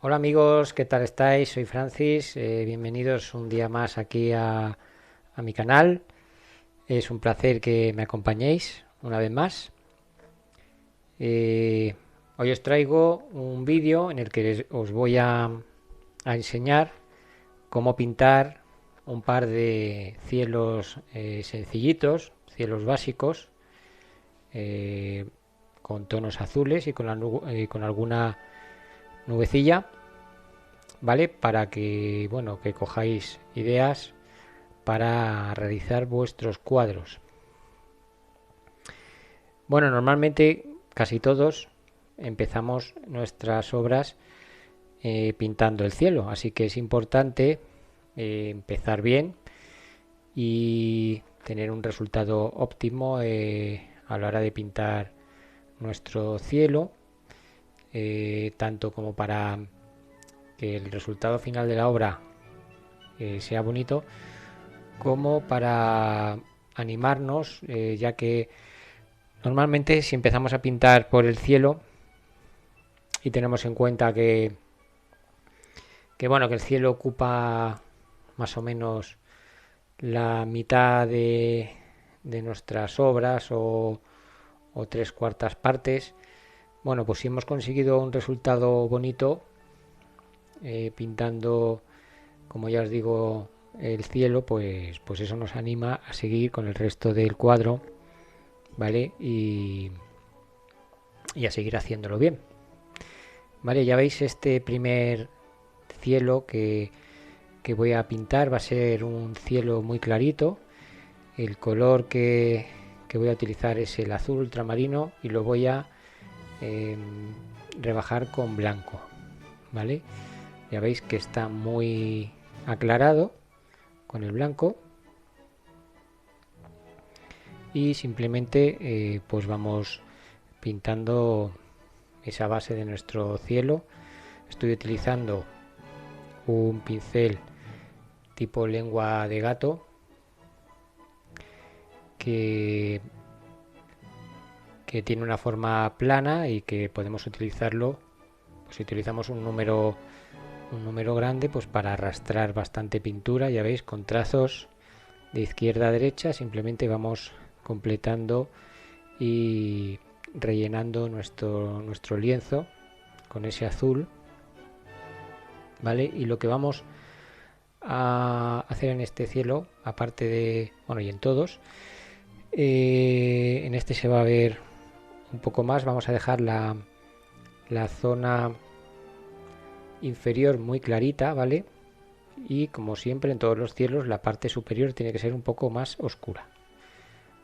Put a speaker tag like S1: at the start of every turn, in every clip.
S1: Hola amigos, ¿qué tal estáis? Soy Francis, bienvenidos un día más aquí a mi canal. Es un placer que me acompañéis una vez más. Eh, Hoy os traigo un vídeo en el que os voy a enseñar cómo pintar un par de cielos sencillitos, cielos básicos, eh, con tonos azules y con alguna nubecilla, ¿vale? Para que, bueno, que cojáis ideas para realizar vuestros cuadros. Bueno, normalmente casi todos empezamos nuestras obras pintando el cielo, así que es importante empezar bien y tener un resultado óptimo a la hora de pintar nuestro cielo, tanto como para que el resultado final de la obra sea bonito, como para animarnos, ya que normalmente si empezamos a pintar por el cielo y tenemos en cuenta que bueno, que el cielo ocupa más o menos la mitad de nuestras obras o tres cuartas partes, bueno, pues si hemos conseguido un resultado bonito pintando, como ya os digo, el cielo, pues eso nos anima a seguir con el resto del cuadro, ¿vale? Y a seguir haciéndolo bien. Vale, ya veis este primer cielo que voy a pintar va a ser un cielo muy clarito. El color que voy a utilizar es el azul ultramarino y lo voy a eh, rebajar con blanco. ¿Vale? Ya veis que está muy aclarado con el blanco y simplemente pues vamos pintando esa base de nuestro cielo. Estoy utilizando un pincel tipo lengua de gato que, que tiene una forma plana y que podemos utilizarlo, pues si utilizamos un número grande, pues para arrastrar bastante pintura, ya veis, con trazos de izquierda a derecha, simplemente vamos completando y rellenando nuestro lienzo con ese azul, ¿vale? Y lo que vamos a hacer en este cielo, aparte de, bueno, y en todos, en este se va a ver un poco más, vamos a dejar la zona inferior muy clarita, ¿vale? Y como siempre en todos los cielos la parte superior tiene que ser un poco más oscura,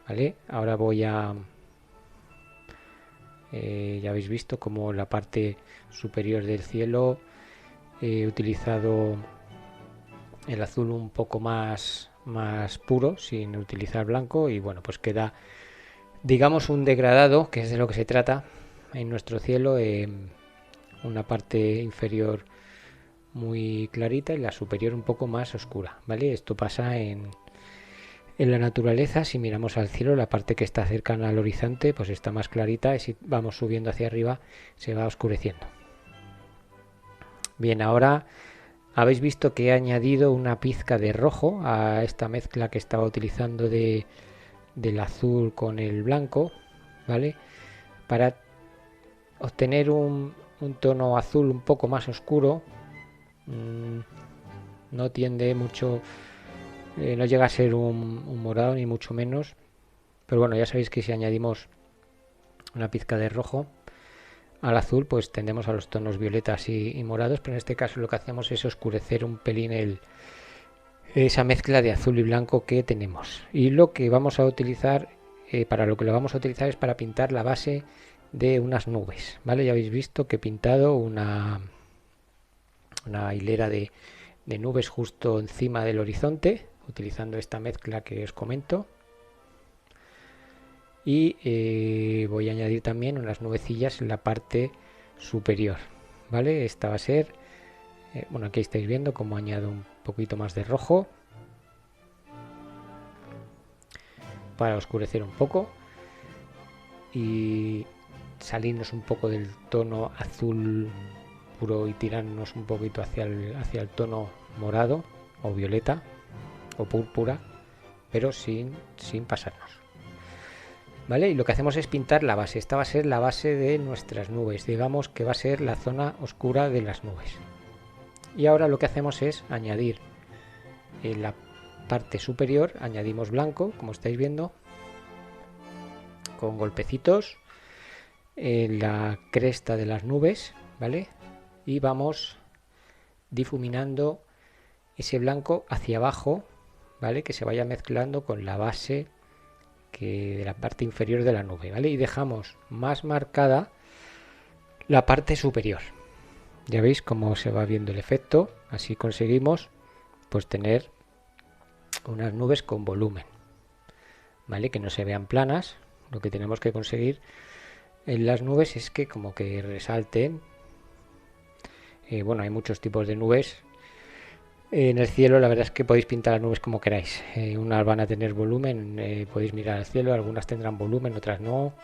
S1: ¿vale? Ahora ya habéis visto como la parte superior del cielo he utilizado el azul un poco más puro sin utilizar blanco y bueno, pues queda, digamos, un degradado, que es de lo que se trata en nuestro cielo, una parte inferior muy clarita y la superior un poco más oscura, ¿vale? Esto pasa en la naturaleza. Si miramos al cielo, la parte que está cercana al horizonte pues está más clarita y si vamos subiendo hacia arriba se va oscureciendo. Bien, ahora habéis visto que he añadido una pizca de rojo a esta mezcla que estaba utilizando del azul con el blanco, ¿vale? Para obtener un tono azul un poco más oscuro. mmm, no tiende mucho, no llega a ser un morado ni mucho menos, pero bueno, ya sabéis que si añadimos una pizca de rojo al azul, pues tendemos a los tonos violetas y morados, pero en este caso lo que hacemos es oscurecer un pelín esa mezcla de azul y blanco que tenemos. Y lo que vamos a utilizar, para lo que lo vamos a utilizar es para pintar la base de unas nubes, ¿vale? Ya habéis visto que he pintado una hilera de nubes justo encima del horizonte, utilizando esta mezcla que os comento. Y voy a añadir también unas nubecillas en la parte superior, ¿vale? Esta va a ser, bueno, aquí estáis viendo cómo añado un poquito más de rojo para oscurecer un poco y salirnos un poco del tono azul oscuro y tirarnos un poquito hacia el tono morado o violeta o púrpura, pero sin pasarnos. ¿Vale? Y lo que hacemos es pintar la base. Esta va a ser la base de nuestras nubes. Digamos que va a ser la zona oscura de las nubes. Y ahora lo que hacemos es añadir en la parte superior, añadimos blanco, como estáis viendo, con golpecitos en la cresta de las nubes, ¿vale? Y vamos difuminando ese blanco hacia abajo, ¿vale? Que se vaya mezclando con la base de la parte inferior de la nube, ¿vale? Y dejamos más marcada la parte superior. Ya veis cómo se va viendo el efecto. Así conseguimos pues tener unas nubes con volumen, ¿vale? Que no se vean planas. Lo que tenemos que conseguir en las nubes es que como que resalten. Bueno, hay muchos tipos de nubes. En el cielo la verdad es que podéis pintar las nubes como queráis. Unas van a tener volumen, podéis mirar al cielo, algunas tendrán volumen, otras no.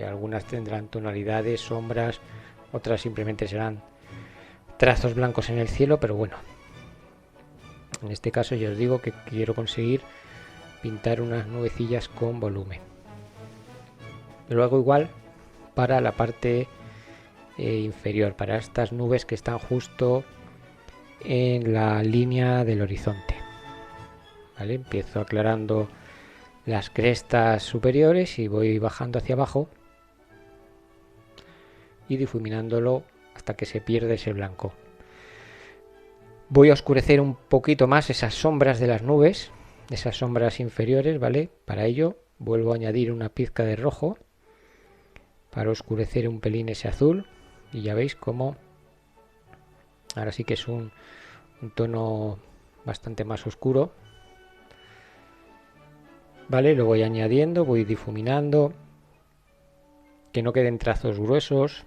S1: Algunas tendrán tonalidades, sombras, otras simplemente serán trazos blancos en el cielo, pero bueno. En este caso yo os digo que quiero conseguir pintar unas nubecillas con volumen. Lo hago igual para la parte inferior, para estas nubes que están justo en la línea del horizonte. ¿Vale? Empiezo aclarando las crestas superiores y voy bajando hacia abajo y difuminándolo hasta que se pierde ese blanco. Voy a oscurecer un poquito más esas sombras de las nubes, esas sombras inferiores, ¿vale? Para ello vuelvo a añadir una pizca de rojo para oscurecer un pelín ese azul y ya veis cómo ahora sí que es un tono bastante más oscuro. Vale, lo voy añadiendo, voy difuminando, que no queden trazos gruesos.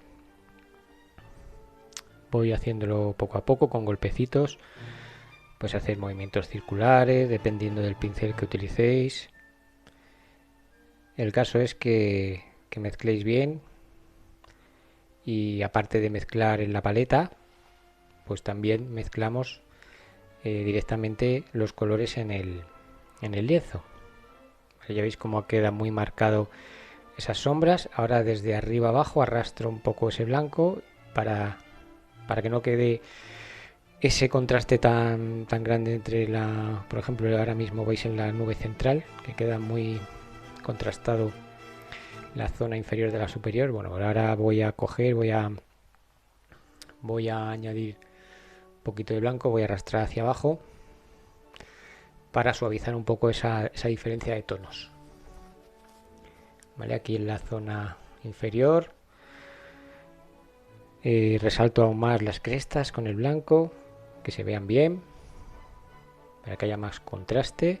S1: Voy haciéndolo poco a poco con golpecitos. Pues hacer movimientos circulares dependiendo del pincel que utilicéis. El caso es que mezcléis bien y aparte de mezclar en la paleta, pues también mezclamos directamente los colores en el lienzo. Ya veis cómo queda muy marcado esas sombras. Ahora desde arriba abajo arrastro un poco ese blanco para que no quede ese contraste tan grande entre por ejemplo, ahora mismo veis en la nube central que queda muy contrastado la zona inferior de la superior. Bueno, ahora voy a coger, voy a añadir un poquito de blanco, voy a arrastrar hacia abajo para suavizar un poco esa diferencia de tonos. Vale, aquí en la zona inferior resalto aún más las crestas con el blanco, que se vean bien, para que haya más contraste.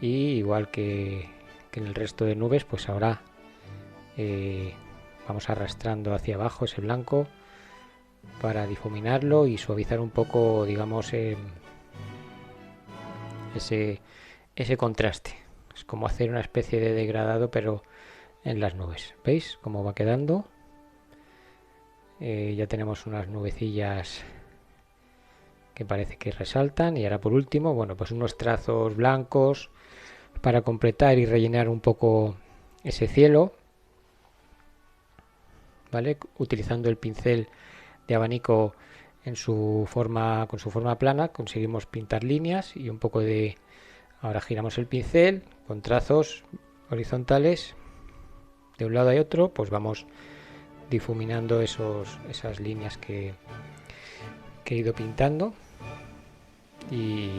S1: Y igual que en el resto de nubes, pues ahora vamos arrastrando hacia abajo ese blanco para difuminarlo y suavizar un poco, digamos, ese contraste. Es como hacer una especie de degradado, pero en las nubes. ¿Veis cómo va quedando? Ya tenemos unas nubecillas que parece que resaltan. Y ahora por último, bueno, pues unos trazos blancos para completar y rellenar un poco ese cielo. ¿Vale? Utilizando el pincel de abanico con su forma plana conseguimos pintar líneas y un poco de... Ahora giramos el pincel con trazos horizontales de un lado y otro, pues vamos difuminando esas líneas que he ido pintando. Y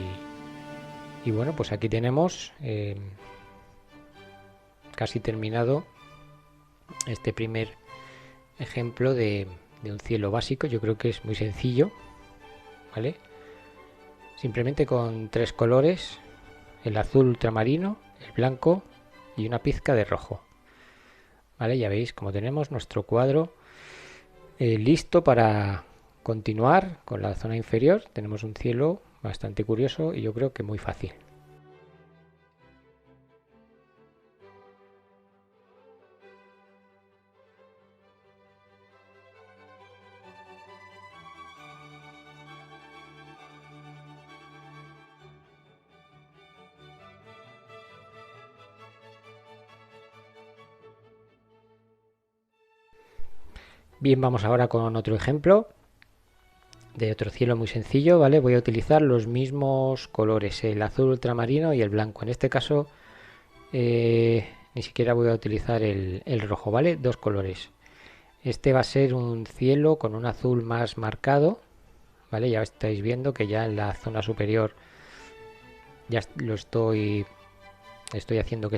S1: bueno, pues aquí tenemos casi terminado este primer ejemplo de un cielo básico. Yo creo que es muy sencillo, ¿vale? Simplemente con 3 colores: el azul ultramarino, el blanco y una pizca de rojo. Vale, ya veis como tenemos nuestro cuadro listo para continuar con la zona inferior. Tenemos un cielo bastante curioso y yo creo que muy fácil. Bien, vamos ahora con otro ejemplo de otro cielo muy sencillo, ¿vale? Voy a utilizar los mismos colores, el azul ultramarino y el blanco. En este caso, ni siquiera voy a utilizar el rojo, ¿vale? Dos colores. Este va a ser un cielo con un azul más marcado, ¿vale? Ya estáis viendo que ya en la zona superior ya lo estoy haciendo que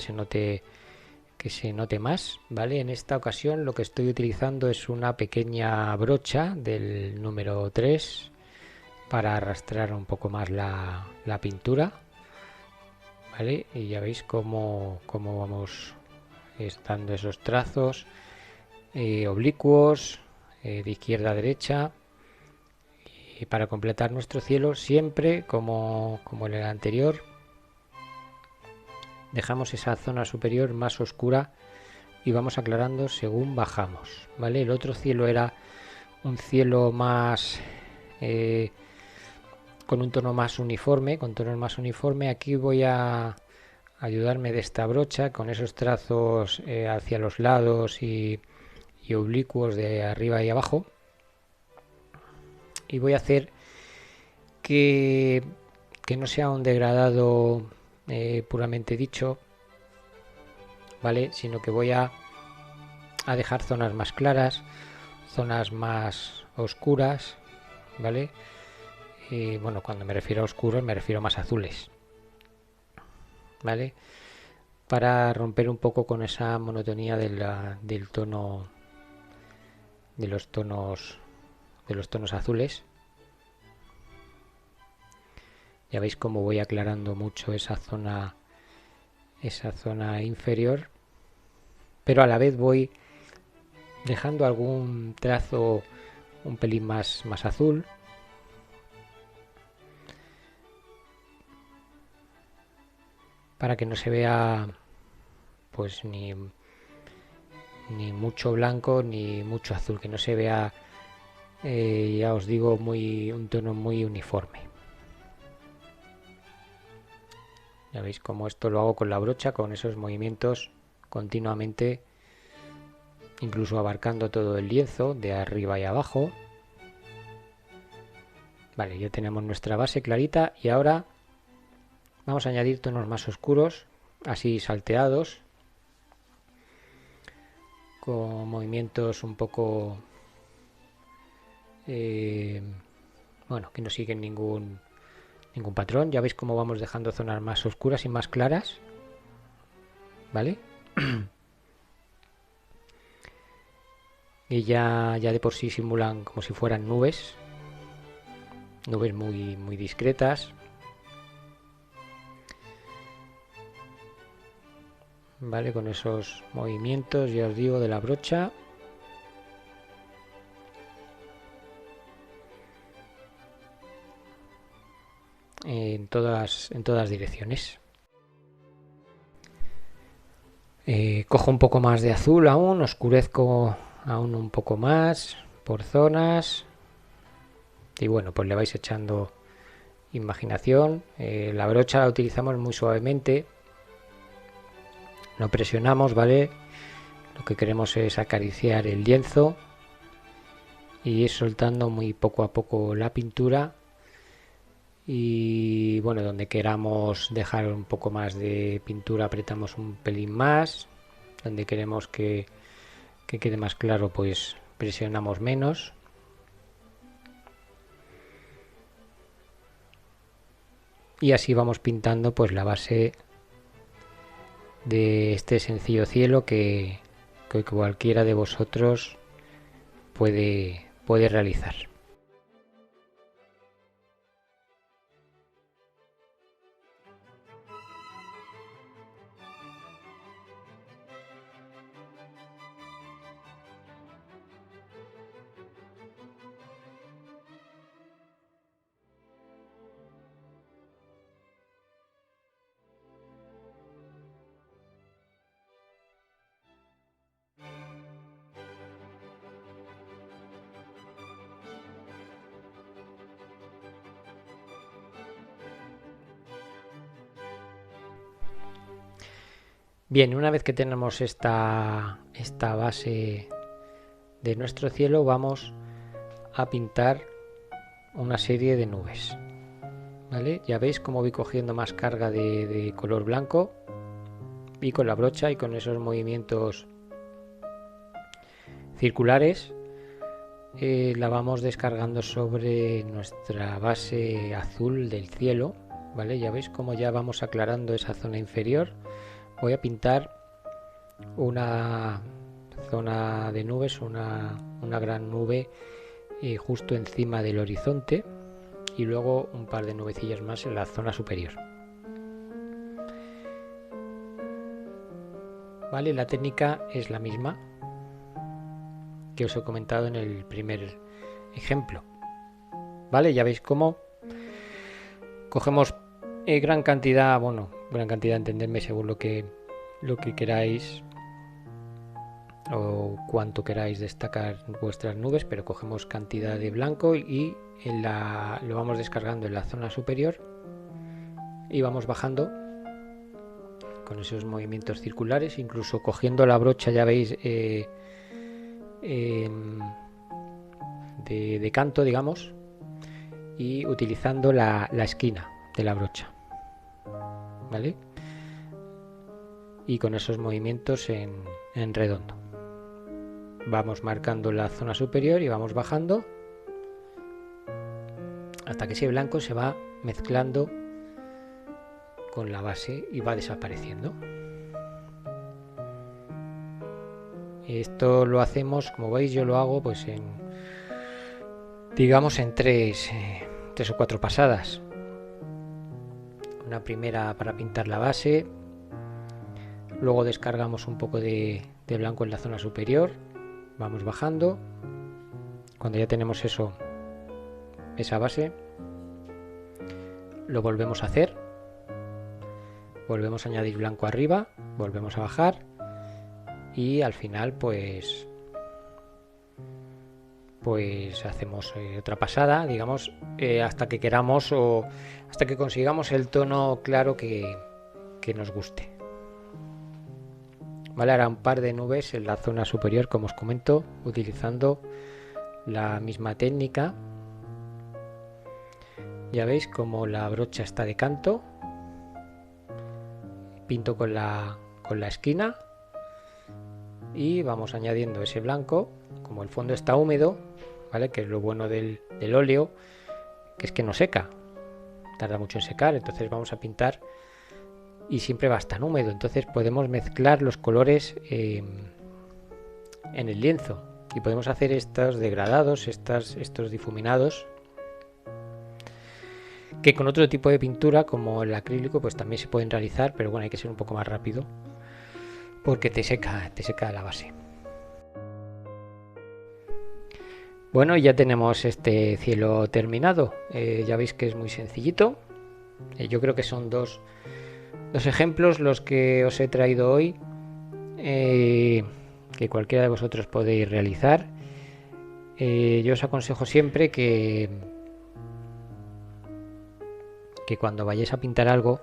S1: se note más, ¿vale? En esta ocasión lo que estoy utilizando es una pequeña brocha del número 3 para arrastrar un poco más la pintura, ¿vale? Y ya veis cómo vamos estando esos trazos oblicuos de izquierda a derecha, y para completar nuestro cielo siempre como en el anterior dejamos esa zona superior más oscura y vamos aclarando según bajamos, ¿vale? El otro cielo era un cielo más con un tono más uniforme, con tonos más uniforme. Aquí voy a ayudarme de esta brocha con esos trazos hacia los lados y oblicuos de arriba y abajo, y voy a hacer que, que no sea un degradado puramente dicho, ¿vale? Sino que voy a dejar zonas más claras, zonas más oscuras, ¿vale? Y bueno, cuando me refiero a oscuros me refiero a más azules, ¿vale? Para romper un poco con esa monotonía del tono, de los tonos azules. Ya veis cómo voy aclarando mucho esa zona inferior, pero a la vez voy dejando algún trazo un pelín más azul, para que no se vea pues ni mucho blanco ni mucho azul, que no se vea ya os digo un tono muy uniforme. Ya veis cómo esto lo hago con la brocha, con esos movimientos continuamente, incluso abarcando todo el lienzo de arriba y abajo. Vale, ya tenemos nuestra base clarita y ahora vamos a añadir tonos más oscuros, así salteados, con movimientos un poco bueno, que no siguen ningún patrón. Ya veis cómo vamos dejando zonas más oscuras y más claras, ¿vale? Y ya de por sí simulan como si fueran nubes muy discretas, ¿vale? Con esos movimientos, ya os digo, de la brocha. En todas direcciones. Cojo un poco más de azul aún, oscurezco aún un poco más por zonas y bueno, pues le vais echando imaginación. La brocha la utilizamos muy suavemente, no presionamos, ¿vale? Lo que queremos es acariciar el lienzo y ir soltando muy poco a poco la pintura, y bueno, donde queramos dejar un poco más de pintura apretamos un pelín más, donde queremos que quede más claro pues presionamos menos. Y así vamos pintando pues la base de este sencillo cielo que cualquiera de vosotros puede realizar. Bien, una vez que tenemos esta base de nuestro cielo vamos a pintar una serie de nubes. ¿Vale? Ya veis cómo voy cogiendo más carga de color blanco y con la brocha y con esos movimientos circulares la vamos descargando sobre nuestra base azul del cielo. ¿Vale? Ya veis cómo ya vamos aclarando esa zona inferior. Voy a pintar una zona de nubes, una gran nube justo encima del horizonte, y luego un par de nubecillas más en la zona superior. Vale, la técnica es la misma que os he comentado en el primer ejemplo. Vale, ya veis cómo cogemos gran cantidad, entenderme según lo que queráis o cuánto queráis destacar vuestras nubes, pero cogemos cantidad de blanco y lo vamos descargando en la zona superior y vamos bajando con esos movimientos circulares, incluso cogiendo la brocha, ya veis, de canto, digamos, y utilizando la esquina de la brocha, ¿vale? Y con esos movimientos en redondo vamos marcando la zona superior y vamos bajando hasta que ese blanco se va mezclando con la base y va desapareciendo. Esto lo hacemos, como veis, yo lo hago pues en tres o cuatro pasadas. Una primera para pintar la base, luego descargamos un poco de blanco en la zona superior, vamos bajando. Cuando ya tenemos esa base, lo volvemos a hacer, volvemos a añadir blanco arriba, volvemos a bajar y al final pues hacemos otra pasada, digamos, hasta que queramos o hasta que consigamos el tono claro que nos guste. Vale, ahora un par de nubes en la zona superior, como os comento, utilizando la misma técnica. Ya veis como la brocha está de canto, pinto con la esquina y vamos añadiendo ese blanco. Como el fondo está húmedo, ¿vale? Que es lo bueno del óleo, que es que no seca, tarda mucho en secar, entonces vamos a pintar y siempre va a estar húmedo, entonces podemos mezclar los colores en el lienzo y podemos hacer estos degradados, estos difuminados, que con otro tipo de pintura como el acrílico pues también se pueden realizar, pero bueno, hay que ser un poco más rápido porque te seca la base. Bueno, ya tenemos este cielo terminado. Ya veis que es muy sencillito. Yo creo que son dos ejemplos los que os he traído hoy, que cualquiera de vosotros podéis realizar. Yo os aconsejo siempre que cuando vayáis a pintar algo,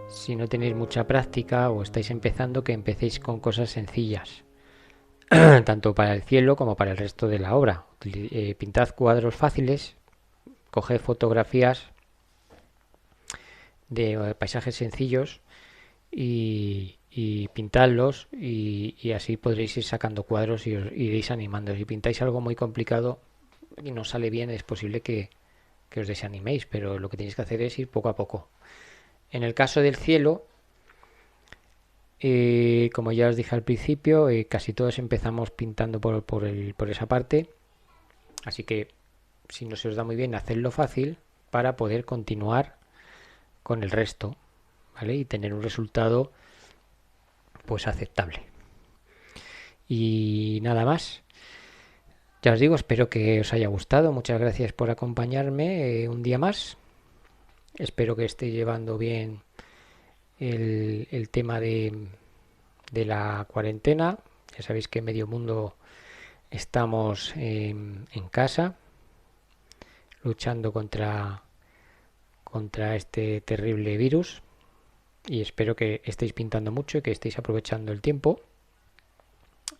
S1: si no tenéis mucha práctica o estáis empezando, que empecéis con cosas sencillas, tanto para el cielo como para el resto de la obra. Pintad cuadros fáciles, coged fotografías de paisajes sencillos y pintadlos y así podréis ir sacando cuadros y os iréis animando. Si pintáis algo muy complicado y no sale bien, es posible que os desaniméis, pero lo que tenéis que hacer es ir poco a poco. En el caso del cielo, como ya os dije al principio, casi todos empezamos pintando por esa parte, así que si no se os da muy bien, hacedlo fácil para poder continuar con el resto, ¿vale? Y tener un resultado pues aceptable. Y nada más. Ya os digo, espero que os haya gustado. Muchas gracias por acompañarme un día más. Espero que estéis llevando bien el tema de la cuarentena. Ya sabéis que medio mundo estamos en casa luchando contra este terrible virus, y espero que estéis pintando mucho y que estéis aprovechando el tiempo.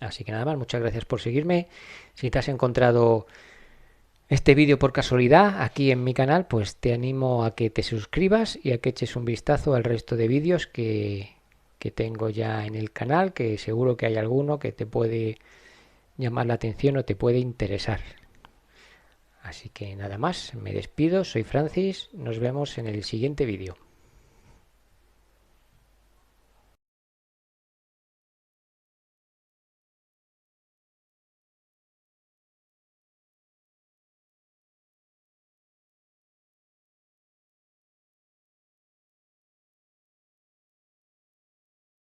S1: Así que nada más, muchas gracias por seguirme. Si te has encontrado este vídeo por casualidad aquí en mi canal, pues te animo a que te suscribas y a que eches un vistazo al resto de vídeos que tengo ya en el canal, que seguro que hay alguno que te puede llamar la atención o te puede interesar. Así que nada más, me despido, soy Francis, nos vemos en el siguiente vídeo.